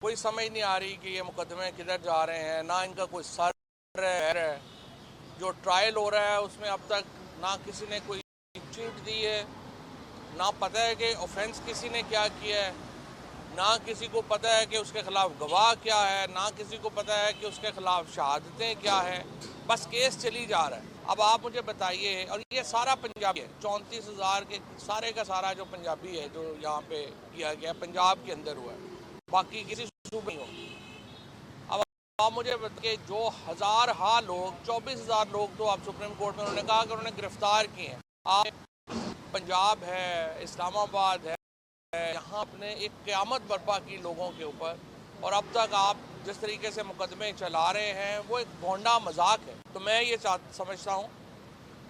कोई समझ नहीं आ रही कि ये मुकदमे किधर जा रहे हैं, ना इनका कोई सर है। जो ट्रायल हो रहा है उसमें अब तक ना किसी ने कोई शीट दी है, ना पता है कि ऑफेंस किसी ने क्या किया है, ना किसी को पता है कि उसके खिलाफ गवाह क्या है, ना किसी को पता है कि उसके खिलाफ शहादतें क्या है। बस केस चली जा रहा है। अब आप मुझे बताइए, और ये सारा पंजाबी है, 34,000 के सारे का सारा जो पंजाबी है जो यहाँ पे किया गया पंजाब के अंदर हुआ है, बाकी किसी सूबे नहीं हो। अब आप मुझे बताइए, जो हजार हा लोग 24,000 लोग तो आप सुप्रीम कोर्ट में उन्होंने कहा कि उन्होंने गिरफ्तार किए हैं। आप पंजाब है, इस्लामाबाद है, यहाँ अपने एक क़यामत बर्पा की लोगों के ऊपर, और अब तक आप जिस तरीके से मुकदमे चला रहे हैं वो एक भोंडा मजाक है। तो मैं ये समझता हूँ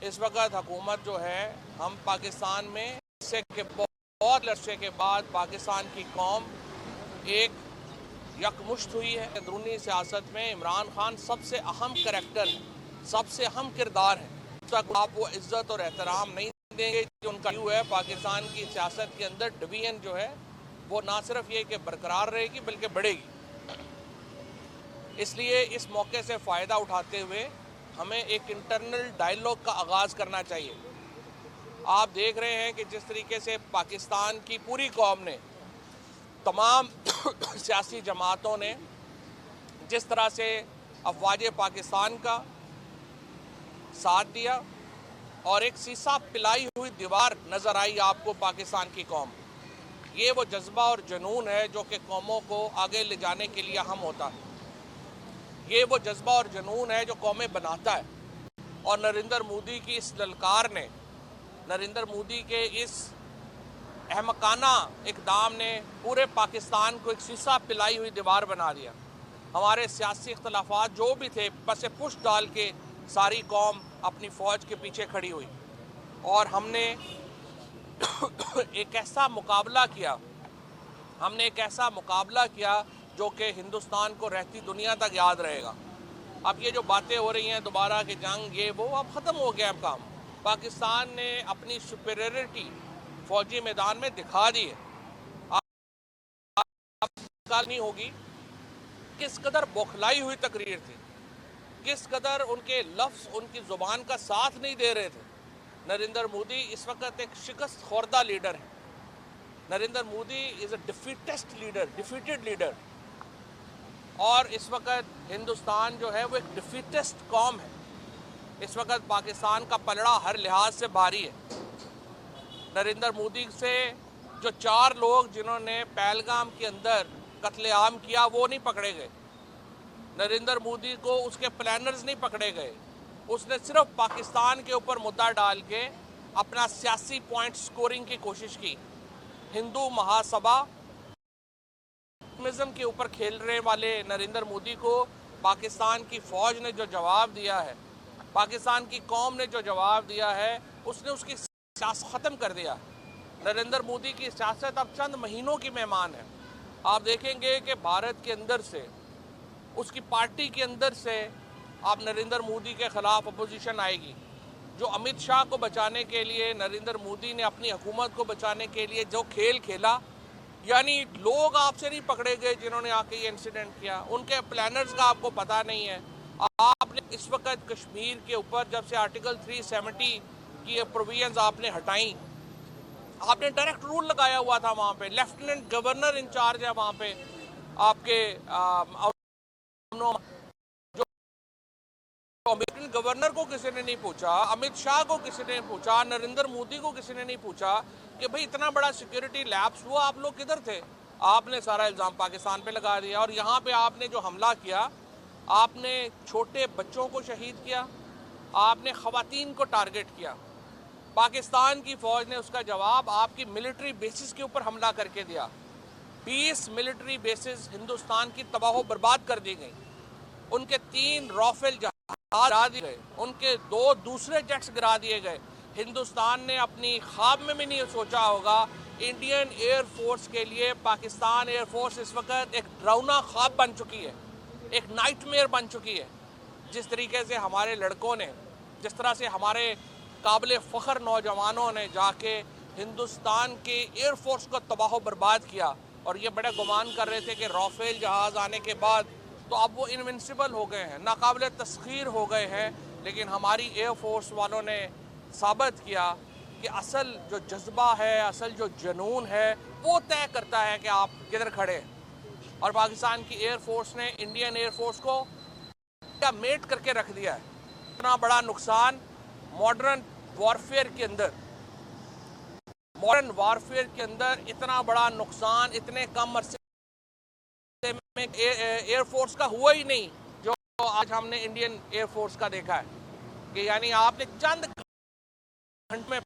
इस वक्त हुकूमत जो है, हम पाकिस्तान में इससे के बहुत अरसे के बाद पाकिस्तान की कौम एक यकमुश्त हुई है। अंदरूनी सियासत में इमरान खान सबसे अहम करैक्टर है, सबसे अहम किरदार है। तक आप वो इज्जत और एहतराम नहीं देंगे जो उनका व्यू है, पाकिस्तान की सियासत के अंदर डिवीजन जो है वो ना सिर्फ ये कि बरकरार रहेगी बल्कि बढ़ेगी। इसलिए इस मौके से फ़ायदा उठाते हुए हमें एक इंटरनल डायलॉग का आगाज़ करना चाहिए। आप देख रहे हैं कि जिस तरीके से पाकिस्तान की पूरी कौम ने, तमाम सियासी जमातों ने जिस तरह से अफवाज पाकिस्तान का साथ दिया, और एक सीसा पिलाई हुई दीवार नज़र आई आपको पाकिस्तान की कौम। ये वो जज्बा और जुनून है जो कि कौमों को आगे ले जाने के लिए अहम होता है। ये वो जज्बा और जुनून है जो कौमें बनाता है। और नरेंद्र मोदी की इस ललकार ने, नरेंद्र मोदी के इस अहमकाना इक़दाम ने पूरे पाकिस्तान को एक सीसा पिलाई हुई दीवार बना दिया। हमारे सियासी इख्तलाफात जो भी थे, बस पुश डाल के सारी कौम अपनी फ़ौज के पीछे खड़ी हुई, और हमने एक ऐसा मुकाबला किया, जो कि हिंदुस्तान को रहती दुनिया तक याद रहेगा। अब ये जो बातें हो रही हैं दोबारा कि जंग ये वो, अब ख़त्म हो गया। अब काम पाकिस्तान ने अपनी सुपीरियरिटी फौजी मैदान में दिखा दी है। अब नहीं होगी। किस कदर बौखलाई हुई तकरीर थी, किस कदर उनके लफ्ज़ उनकी ज़ुबान का साथ नहीं दे रहे थे। नरेंद्र मोदी इस वक्त एक शिकस्त खोरदा लीडर है। Narendra Modi is a defeated leader. और इस वक्त हिंदुस्तान जो है वो एक डिफीटेस्ट कौम है। इस वक्त पाकिस्तान का पलड़ा हर लिहाज से भारी है। नरेंद्र मोदी से जो 4 लोग जिन्होंने पहलगाम के अंदर कत्लेआम किया वो नहीं पकड़े गए। नरेंद्र मोदी को उसके प्लानर्स नहीं पकड़े गए। उसने सिर्फ पाकिस्तान के ऊपर मुद्दा डाल के अपना सियासी पॉइंट स्कोरिंग की कोशिश की। हिंदू महासभा के ऊपर खेलने वाले नरेंद्र मोदी को पाकिस्तान की फ़ौज ने जो जवाब दिया है, पाकिस्तान की कौम ने जो जवाब दिया है, उसने उसकी सियासत ख़त्म कर दिया। नरेंद्र मोदी की सियासत अब चंद महीनों की मेहमान है। आप देखेंगे कि भारत के अंदर से, उसकी पार्टी के अंदर से आप नरेंद्र मोदी के ख़िलाफ़ अपोजिशन आएगी। जो अमित शाह को बचाने के लिए, नरेंद्र मोदी ने अपनी हुकूमत को बचाने के लिए जो खेल खेला, यानी लोग आपसे नहीं पकड़े गए जिन्होंने आके ये इंसिडेंट किया, उनके प्लानर्स का आपको पता नहीं है। आपने इस वक्त कश्मीर के ऊपर जब से आर्टिकल 370 की प्रोविजंस आपने हटाई, आपने डायरेक्ट रूल लगाया हुआ था। वहाँ पे लेफ्टिनेंट गवर्नर इंचार्ज है, वहाँ पे आपके लेफ्टिनेंट गवर्नर को किसी ने नहीं पूछा, अमित शाह को किसी ने पूछा, नरेंद्र मोदी को किसी ने नहीं पूछा कि भाई इतना बड़ा सिक्योरिटी लैप्स हुआ, आप लोग किधर थे। आपने सारा इल्ज़ाम पाकिस्तान पे लगा दिया। और यहाँ पे आपने जो हमला किया, आपने छोटे बच्चों को शहीद किया, आपने ख़वातीन को टारगेट किया। पाकिस्तान की फ़ौज ने उसका जवाब आपकी मिलिट्री बेसिस के ऊपर हमला करके दिया। 20 मिलिट्री बेसिस हिंदुस्तान की तबाह बर्बाद कर दी गई। उनके 3 राफेल गिरा दिए गए, उनके 2 दूसरे जेट्स गिरा दिए गए। हिंदुस्तान ने अपनी ख्वाब में भी नहीं सोचा होगा। इंडियन एयरफोर्स के लिए पाकिस्तान एयरफोर्स इस वक्त एक डरावना ख्वाब बन चुकी है, एक नाइटमेयर बन चुकी है। जिस तरीके से हमारे लड़कों ने, जिस तरह से हमारे काबिल फ़ख्र नौजवानों ने जाके हिंदुस्तान के एयरफोर्स को तबाह बर्बाद किया, और ये बड़ा गुमान कर रहे थे कि राफेल जहाज़ आने के बाद तो अब वो इनविंसिबल हो गए हैं, नाकाबिल तस्खीर हो गए हैं। लेकिन हमारी एयरफोर्स वालों ने साबित किया कि असल जो जज्बा है, असल जो जुनून है, वो तय करता है कि आप किधर खड़े हैं। और पाकिस्तान की एयरफोर्स ने इंडियन एयरफोर्स को क्या मेट करके रख दिया है। इतना बड़ा नुकसान मॉडर्न वॉरफेयर के अंदर इतना बड़ा नुकसान इतने कम अरसे में एयरफोर्स का हुआ ही नहीं जो आज हमने इंडियन एयरफोर्स का देखा है। कि यानी आपने चंद घंटे में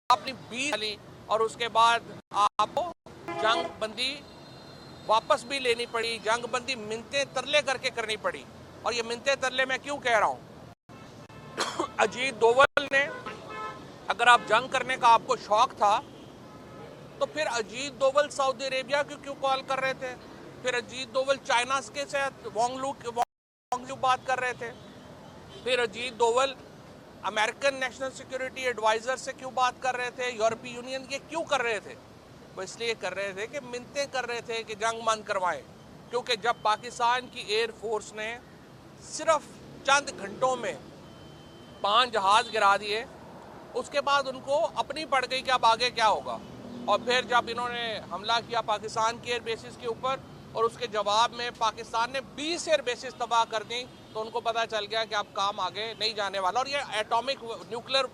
अपनी 20 ली और उसके बाद आपको जंग बंदी वापस भी लेनी पड़ी, जंग बंदी मिन्नतें तरले करके करनी पड़ी। और ये मिन्नतें तरले मैं क्यों कह रहा हूं अजीत डोवल ने, अगर आप जंग करने का आपको शौक था तो फिर अजीत डोवल सऊदी अरेबिया क्यों कॉल कर रहे थे? फिर अजीत डोवल चाइना के साथ वांगलू बात कर रहे थे। फिर Ajit Doval American national security adviser से क्यों बात कर रहे थे? यूरोपीय यूनियन के क्यों कर रहे थे? वो इसलिए कर रहे थे कि मिन्नतें कर रहे थे कि जंग बंद करवाएं। क्योंकि जब पाकिस्तान की एयरफोर्स ने सिर्फ चंद घंटों में 5 जहाज गिरा दिए, उसके बाद उनको अपनी पड़ गई कि अब आगे क्या होगा। और फिर जब इन्होंने हमला किया पाकिस्तान की एयर बेसिस के ऊपर और उसके जवाब में पाकिस्तान ने 20 एयर बेसिस तबाह कर दी, तो उनको पता चल गया कि अब काम आगे नहीं जाने वाला। और ये एटॉमिक न्यूक्लियर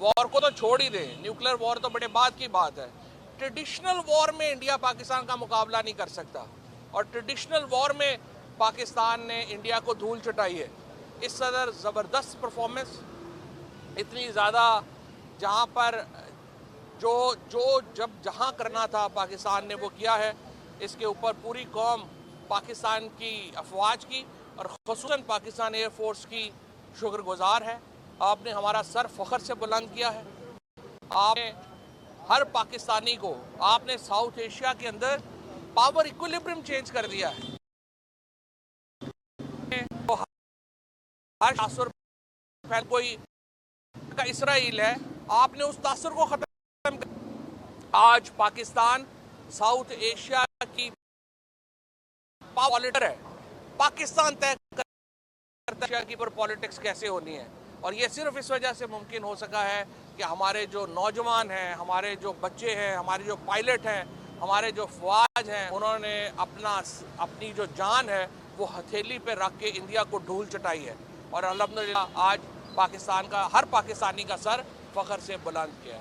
वॉर को तो छोड़ ही दें, न्यूक्लियर वॉर तो बड़े बाद की बात है। ट्रेडिशनल वॉर में इंडिया पाकिस्तान का मुकाबला नहीं कर सकता और ट्रेडिशनल वॉर में पाकिस्तान ने इंडिया को धूल चटाई है। इस सदर ज़बरदस्त परफॉर्मेंस, इतनी ज़्यादा, जहाँ पर जहाँ करना था पाकिस्तान ने वो किया है। इसके ऊपर पूरी कौम पाकिस्तान की अफवाज की और ख़ुसूसन पाकिस्तान एयरफोर्स की शुक्रगुजार है। आपने हमारा सर फ़ख्र से बुलंद किया है। आपने हर पाकिस्तानी को, आपने साउथ एशिया के अंदर पावर इक्विलिब्रियम चेंज कर दिया है। तो हर तासुर कोई का इसराइल है, आपने उस तासुर को खत्म कर। आज पाकिस्तान साउथ एशिया की पॉलिटर है। पाकिस्तान तय करता है कि पर पॉलिटिक्स कैसे होनी है। और ये सिर्फ इस वजह से मुमकिन हो सका है कि हमारे जो नौजवान हैं, हमारे जो बच्चे हैं, हमारे जो पायलट हैं, हमारे जो फौज हैं, उन्होंने अपनी जो जान है वो हथेली पे रख के इंडिया को धूल चटाई है। और अल्हम्दुलिल्लाह आज पाकिस्तान का हर पाकिस्तानी का सर फ़ख्र से बुलंद किया है।